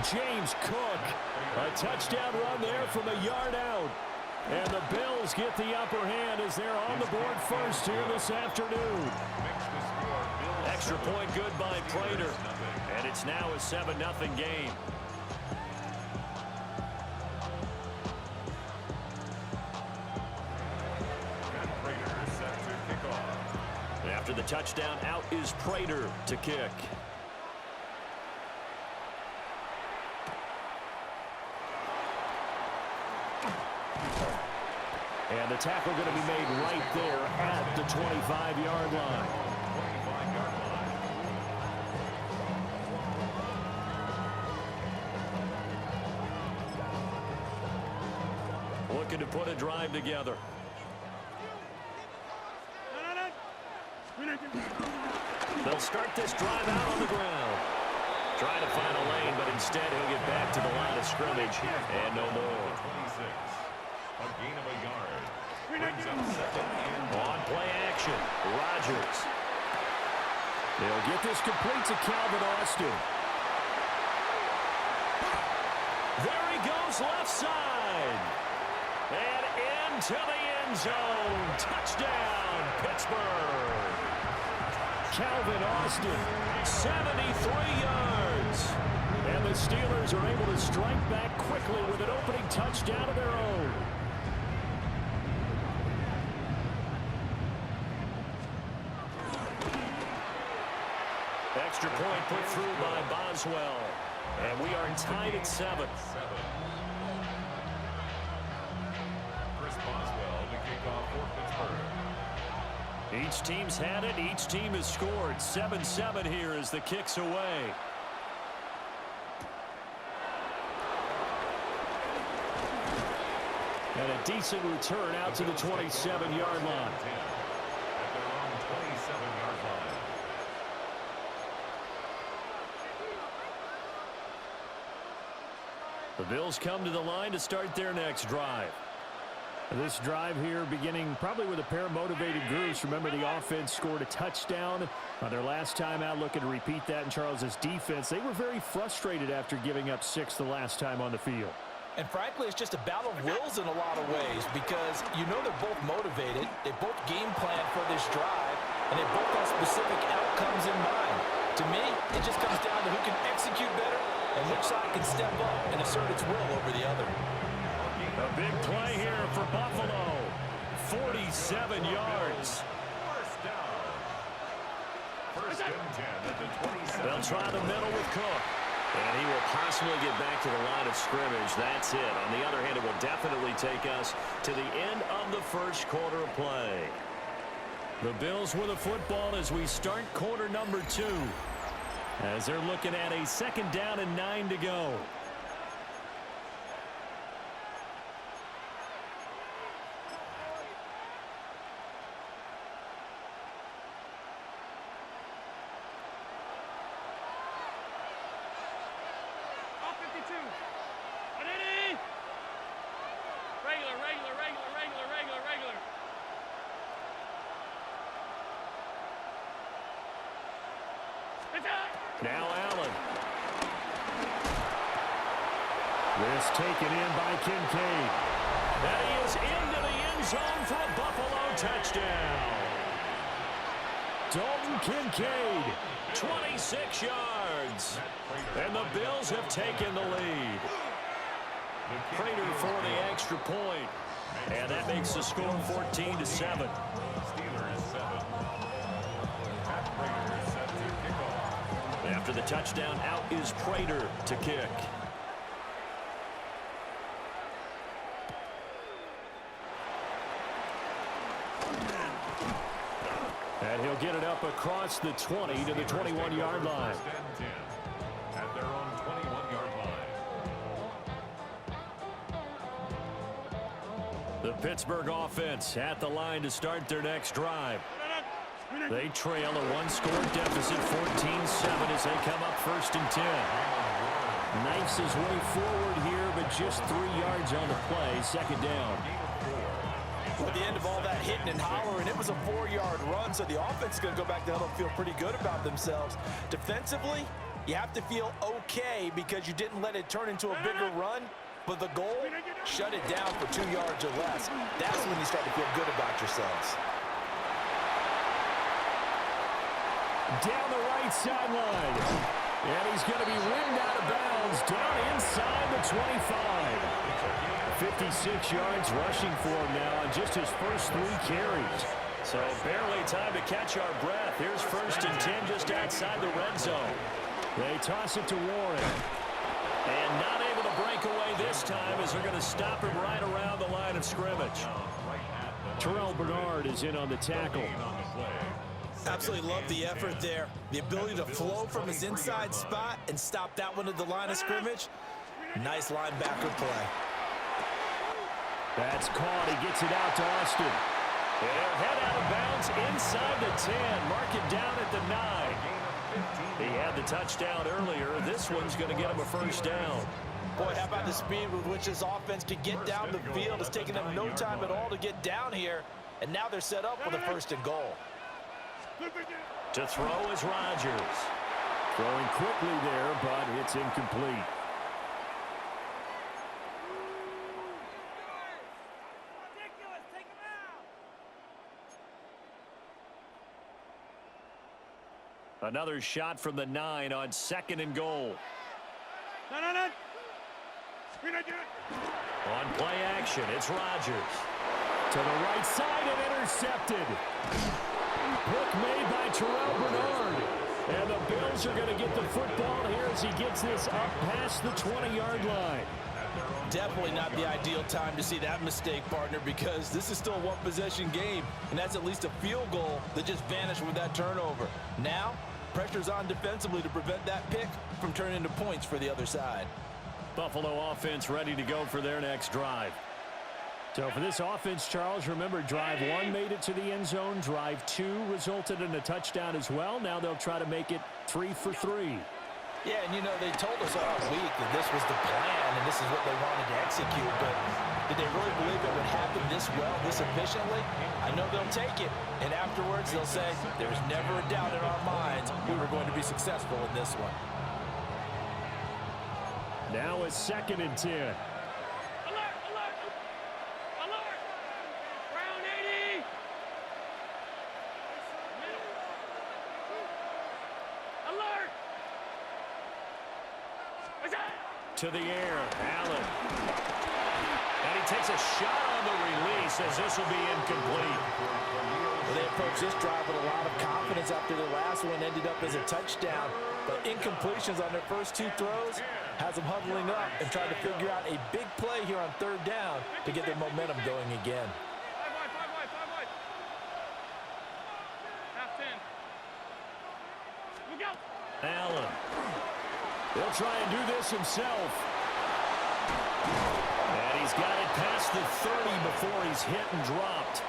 James Cook. A touchdown run there from a yard out. And the Bills get the upper hand as they're on the board first here this afternoon. Extra point good by Prater. And it's now a 7-0 game. After the touchdown, out is Prater to kick. And the tackle going to be made right there at the 25-yard line. Looking to put a drive together. They'll start this drive out on the ground. Trying to find a lane, but instead he'll get back to the line of scrimmage and no more. A gain of a yard. Brings up second and on play action, Rodgers. They'll get this complete to Calvin Austin. There he goes left side. And into the end zone. Touchdown, Pittsburgh. Calvin Austin, 73 yards. And the Steelers are able to strike back quickly with an opening touchdown of their own. Extra point put through by Boswell. And we are tied at 7. Chris Boswell to kick off for Pittsburgh. Each team's had it. Each team has scored. 7-7 here as the kick's away. And a decent return out to the 27-yard line. At their own 27-yard line. The Bills come to the line to start their next drive. This drive here beginning probably with a pair of motivated groups. Remember, the offense scored a touchdown on their last time out, looking to repeat that in Charles's defense. They were very frustrated after giving up 6 the last time on the field. And frankly, it's just a battle of wills in a lot of ways because you know they're both motivated. They both game plan for this drive, and they both have specific outcomes in mind. To me, it just comes down to who can execute better and which side can step up and assert its will over the other. A big play here for Buffalo. 47 yards. First down. First and 10 at the 27. They'll try the middle with Cook. And he will possibly get back to the line of scrimmage. That's it. On the other hand, it will definitely take us to the end of the first quarter of play. The Bills with the football as we start quarter number 2. As they're looking at a 2nd down and 9 to go. Now Allen. This taken in by Kincaid. And he is into the end zone for a Buffalo touchdown. Dalton Kincaid, 26 yards. And the Bills have taken the lead. Prater for the extra point. And that makes the score 14-7. Steelers 7. Pat Prater set to kick off. After the touchdown, out is Prater to kick. And he'll get it up across the 20 to the 21-yard line. First and 10 at their own 21-yard line. The Pittsburgh offense at the line to start their next drive. They trail a one-score deficit, 14-7, as they come up 1st and 10. Knifes his way forward here, but just 3 yards on the play, 2nd down. At the end of all that hitting and hollering, it was a 4-yard run, so the offense is going to go back to huddle and feel pretty good about themselves. Defensively, You have to feel okay because you didn't let it turn into a bigger run, but the goal, shut it down for 2 yards or less. That's when you start to feel good about yourselves. Down the right sideline. And he's going to be rimmed out of bounds down inside the 25. 56 yards rushing for him now on just his first 3 carries. So barely time to catch our breath. Here's 1st and 10 just outside the red zone. They toss it to Warren. And not able to break away this time as they're going to stop him right around the line of scrimmage. Terrell Bernard is in on the tackle. Absolutely love the effort there. The ability to flow from his inside spot and stop that one at the line of scrimmage. Nice linebacker play. That's caught. He gets it out to Austin. They'll head out of bounds inside the 10. Mark it down at the 9. He had the touchdown earlier. This one's going to get him a 1st down. Boy, how about the speed with which this offense can get down the field? It's taken them no time at all to get down here. And now they're set up with a 1st and goal. To throw is Rodgers. Throwing quickly there, but it's incomplete. Another shot from the 9 on 2nd and goal. On play action, it's Rodgers. To the right side and intercepted. Pick made by Terrell Bernard. And the Bills are going to get the football here as he gets this up past the 20-yard line. Definitely not the ideal time to see that mistake, partner, because this is still a one-possession game, and that's at least a field goal that just vanished with that turnover. Now, pressure's on defensively to prevent that pick from turning into points for the other side. Buffalo offense ready to go for their next drive. So for this offense, Charles, remember, drive 1 made it to the end zone. Drive 2 resulted in a touchdown as well. Now they'll try to make it 3 for 3. Yeah, and you know, they told us all week that this was the plan and this is what they wanted to execute, but did they really believe it would happen this well, this efficiently? I know they'll take it, and afterwards they'll say, there's never a doubt in our minds we were going to be successful in this one. Now it's 2nd and 10. To the air, Allen. And he takes a shot on the release as this will be incomplete. Well, they approached this drive with a lot of confidence after the last one ended up as a touchdown. But incompletions on their first 2 throws has them huddling up and trying to figure out a big play here on 3rd down to get their momentum going again. Allen. He'll try and do this himself. And he's got it past the 30 before he's hit and dropped.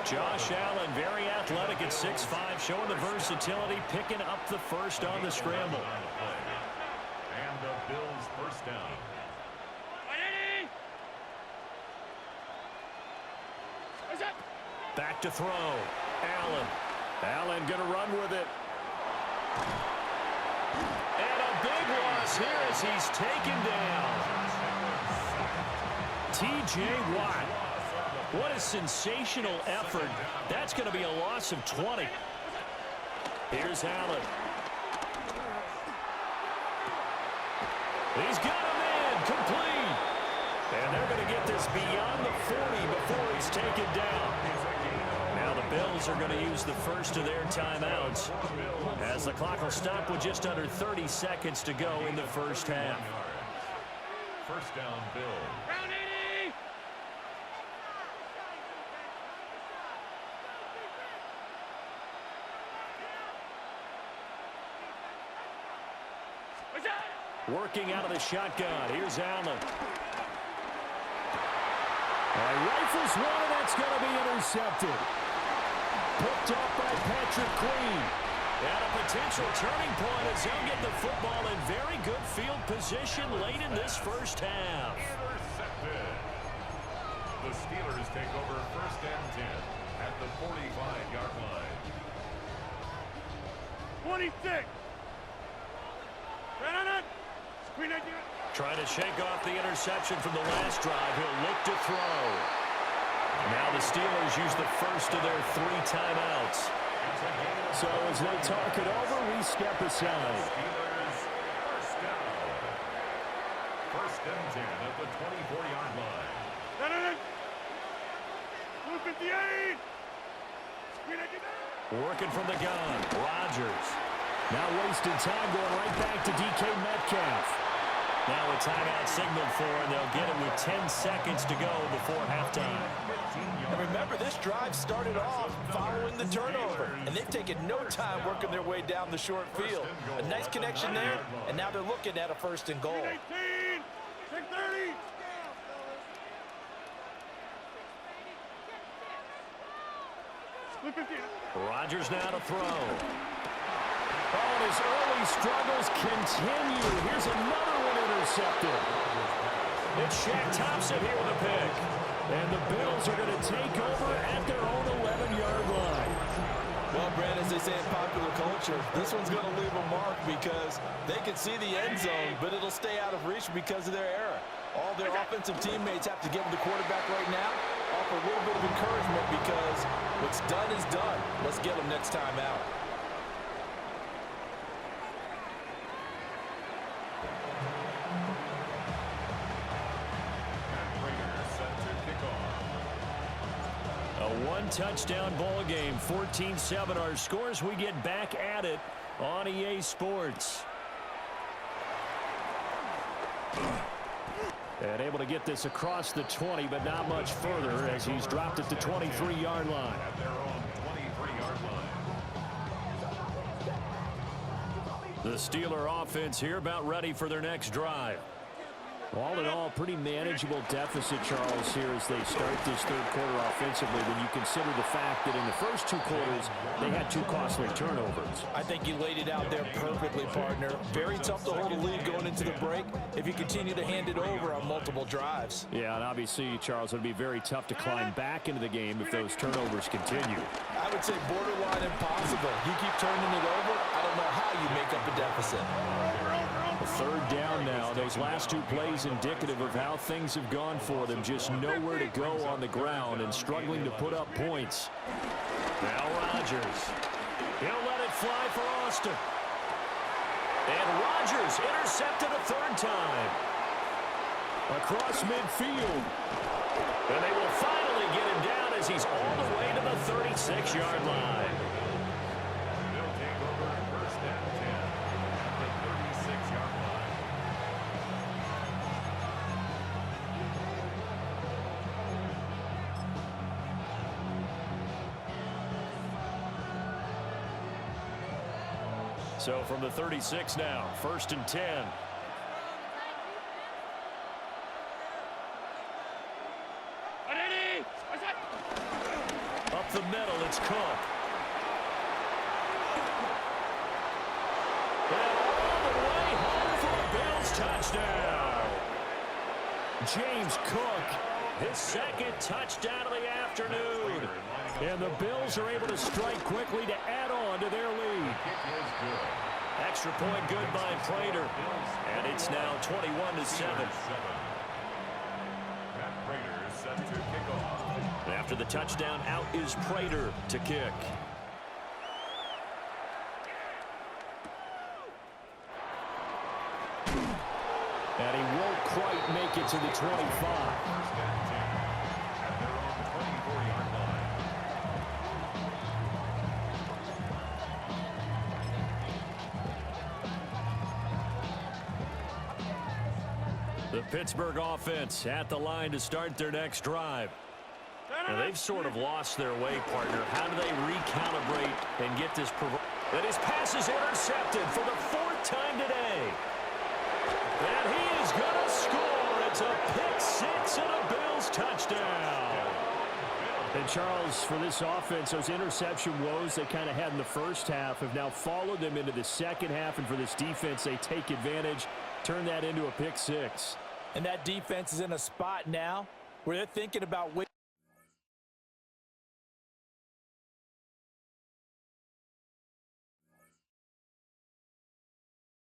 Josh Allen, very athletic at 6'5", showing the versatility, picking up the 1st on the scramble. And the Bills' 1st down. Back to throw. Allen. Allen going to run with it. And a big loss here as he's taken down. T.J. Watt. What a sensational effort. That's going to be a loss of 20. Here's Allen. He's got him in. Complete. And they're going to get this beyond the 40 before he's taken down. Now the Bills are going to use the 1st of their timeouts as the clock will stop with just under 30 seconds to go in the 1st half. 1st down, Bills. Working out of the shotgun. Here's Allen. Rifles one, and that's going to be intercepted. Picked up by Patrick Queen. And a potential turning point as he'll get the football in very good field position late in this 1st half. Intercepted. The Steelers take over 1st and 10 at the 45-yard line. 26. Trying to shake off the interception from the last drive. He'll look to throw. Now the Steelers use the first of their 3 timeouts. So as they talk it over, we step aside. Steelers first down. First and 10 at the 24-yard line. 58. Working from the gun. Rodgers. Now wasting time going right back to DK Metcalf. Now a timeout signaled for, and they'll get it with 10 seconds to go before halftime. And remember, this drive started off following the turnover, and they've taken no time working their way down the short field. A nice connection there, and now they're looking at a 1st and goal. 18. 630. Rodgers now to throw. Oh, and his early struggles continue. Here's another one intercepted. It's Shaq Thompson here with a pick. And the Bills are going to take over at their own 11-yard line. Well, Brad, as they say in popular culture, this one's going to leave a mark because they can see the end zone, but it'll stay out of reach because of their error. All their offensive teammates have to give the quarterback right now, offer a little bit of encouragement because what's done is done. Let's get them next time out. A 1-touchdown ball game, 14-7 our scores. We get back at it on EA Sports. And able to get this across the 20, but not much further as he's dropped at the 23-yard line. At their own 23-yard line. The Steeler offense here about ready for their next drive. All in all, pretty manageable deficit, Charles, here as they start this third quarter offensively when you consider the fact that in the first 2 quarters, they had 2 costly turnovers. I think you laid it out there perfectly, partner. Very tough to hold a lead going into the break if you continue to hand it over on multiple drives. Yeah, and obviously, Charles, it would be very tough to climb back into the game if those turnovers continue. I would say borderline impossible. You keep turning it over, I don't know how you make up a deficit. A 3rd down now. Those last 2 plays indicative of how things have gone for them. Just nowhere to go on the ground and struggling to put up points. Now Rodgers. He'll let it fly for Austin. And Rodgers intercepted a 3rd time. Across midfield. And they will finally get him down as he's all the way to the 36-yard line. They'll take over first and 10 at the 36-yard line. So from the 36 now, 1st and 10. Up the middle, it's Cook. And all the way home for a Bills touchdown. James Cook, his 2nd touchdown of the afternoon. And the Bills are able to strike quickly to add on to their lead. Extra point good by Prater. And it's now 21-7. Matt Prater is set to kick off. After the touchdown, out is Prater to kick. And he won't quite make it to the 25. At their own 24-yard line. The Pittsburgh offense at the line to start their next drive. Now they've sort of lost their way, partner. How do they recalibrate and get this? And his pass is intercepted for the 4th time today. And he is going to score. It's a pick-6 and a Bills touchdown. And Charles, for this offense, those interception woes they kind of had in the first half have now followed them into the second half. And for this defense, they take advantage, turn that into a pick-6. And that defense is in a spot now where they're thinking about